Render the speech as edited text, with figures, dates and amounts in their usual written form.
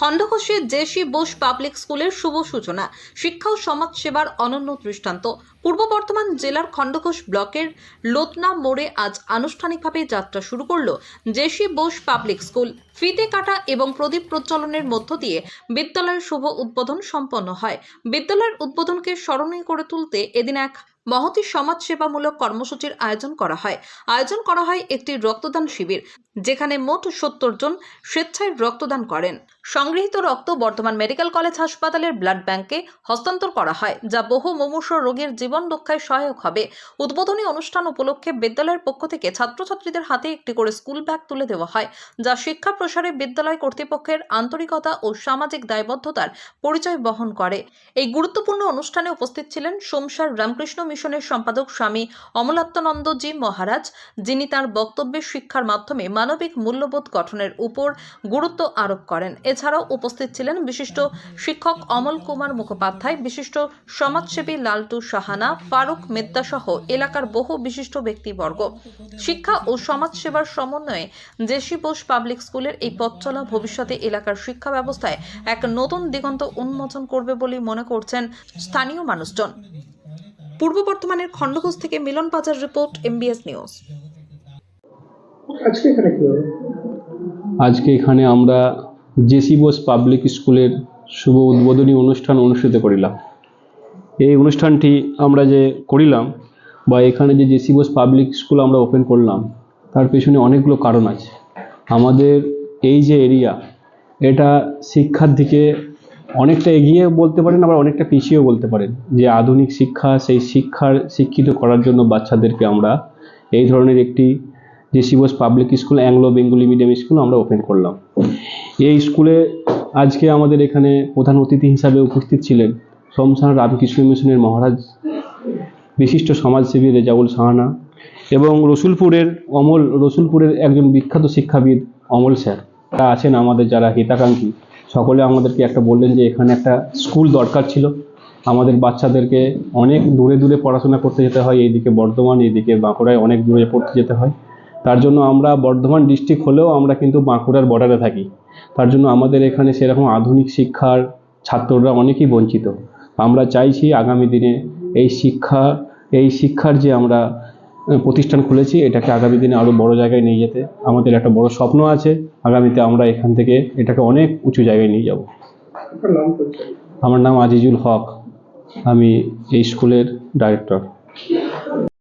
খণ্ডঘোষে JC Bose public স্কুলের শুভ সূচনা। শিক্ষা ও সমাজ সেবার অনন্য দৃষ্টান্ত। পূর্ব বর্ধমান জেলার খণ্ডঘোষ ব্লকের লোতনা মোড়ে আজ আনুষ্ঠানিকভাবে যাত্রা শুরু করল জেসি বোস পাবলিক স্কুল। ফিতে কাটা এবং প্রদীপ প্রজ্বলনের মধ্য দিয়ে বিদ্যালয়ের শুভ উদ্বোধন সম্পন্ন হয়। বিদ্যালয়ের উদ্বোধনকে স্মরণীয় করে তুলতে এদিন এক মহতী সমাজসেবামূলক কর্মসূচির আয়োজন করা হয় একটি রক্তদান শিবির, যেখানে মোট 70 জন স্বেচ্ছায় রক্তদান করেন। সংগৃহীত রক্ত বর্ধমান মেডিকেল কলেজ হাসপাতালের ব্লাড ব্যাংকে হস্তান্তর করা হয়, যা বহু মুমূর্ষ রোগীর জীবন রক্ষায় সহায়ক হবে। উদ্বোধনী অনুষ্ঠান উপলক্ষে বিদ্যালয়ের পক্ষ থেকে ছাত্রছাত্রীদের হাতে একটি করে স্কুল ব্যাগ তুলে দেওয়া হয়, যা শিক্ষা প্রসারে বিদ্যালয় কর্তৃপক্ষের আন্তরিকতা ও সামাজিক দায়বদ্ধতার পরিচয় বহন করে। এই গুরুত্বপূর্ণ অনুষ্ঠানে উপস্থিত ছিলেন সোমসার রামকৃষ্ণ মিশনের সম্পাদক স্বামী অমলাত্মানন্দজি মহারাজ, যিনি তার বক্তব্যে শিক্ষার মাধ্যমে মানবিক মূল্যবোধ গঠনের উপর গুরুত্ব আরোপ করেন। এছাড়াও উপস্থিত ছিলেন বিশিষ্ট শিক্ষক অমল কুমার মুখোপাধ্যায়, বিশিষ্ট সমাজসেবী লালটু সাহানা, ফারুক মেদ্দা সহ এলাকার বহু বিশিষ্ট ব্যক্তিবর্গ। শিক্ষা ও সমাজ সেবার সমন্বয়ে জেসি বোস পাবলিক স্কুলের এই পথ চলা ভবিষ্যতে এলাকার শিক্ষা ব্যবস্থায় এক নতুন দিগন্ত উন্মোচন করবে বলে মনে করছেন স্থানীয় মানুষজন। পূর্ব বর্ধমানের খণ্ডঘোষ থেকে মিলন বাজার রিপোর্ট, MBS নিউজ। আজকে এখানে আমরা জেসি বোস পাবলিক স্কুলের শুভ উদ্বোধনী অনুষ্ঠান অনুষ্ঠিত করিলাম। এই অনুষ্ঠানটি আমরা যে করিলাম বা এখানে যে জেসি বোস পাবলিক স্কুল আমরা ওপেন করলাম, তার পেছনে অনেকগুলো কারণ আছে। আমাদের এই যে এরিয়া, এটা শিক্ষার দিকে অনেকটা এগিয়ে বলতে পারেন, আবার অনেকটা পিছিয়েও বলতে পারেন। যে আধুনিক শিক্ষা, সেই শিক্ষিত করার জন্য বাচ্চাদেরকে আমরা এই ধরনের একটি J C Bose public school, Anglo Bengali medium school আমরা ওপেন করলাম। এই স্কুলে আজকে আমাদের এখানে প্রধান অতিথি হিসাবে উপস্থিত ছিলেন সোমসার রামকৃষ্ণ মিশনের মহারাজ, বিশিষ্ট সমাজসেবী রেজাউল সাহানা এবং রসুলপুরের একজন বিখ্যাত শিক্ষাবিদ অমল স্যার। তারা আছেন আমাদের যারা হিতাকাঙ্ক্ষী, সকলে আমাদেরকে একটা বললেন যে এখানে একটা স্কুল দরকার ছিল। আমাদের বাচ্চাদেরকে অনেক দূরে দূরে পড়াশোনা করতে যেতে হয়, এইদিকে বর্ধমান, এইদিকে বাঁকুড়ায় অনেক দূরে পড়তে যেতে হয়। তার জন্য আমরা বর্ধমান ডিস্ট্রিক্ট হলেও আমরা কিন্তু বাঁকুড়ার বর্ডারে থাকি। তার জন্য আমাদের এখানে সেরকম আধুনিক শিক্ষার ছাত্ররা অনেকেই বঞ্চিত। আমরা চাইছি আগামী দিনে এই শিক্ষার যে আমরা প্রতিষ্ঠান খুলেছি, এটাকে আগামী দিনে আরও বড় জায়গায় নিয়ে যেতে আমাদের একটা বড় স্বপ্ন আছে। আগামীতে আমরা এখান থেকে এটাকে অনেক উঁচু জায়গায় নিয়ে যাব। আমার নাম আজিজুল হক, আমি এই স্কুলের ডাইরেক্টর।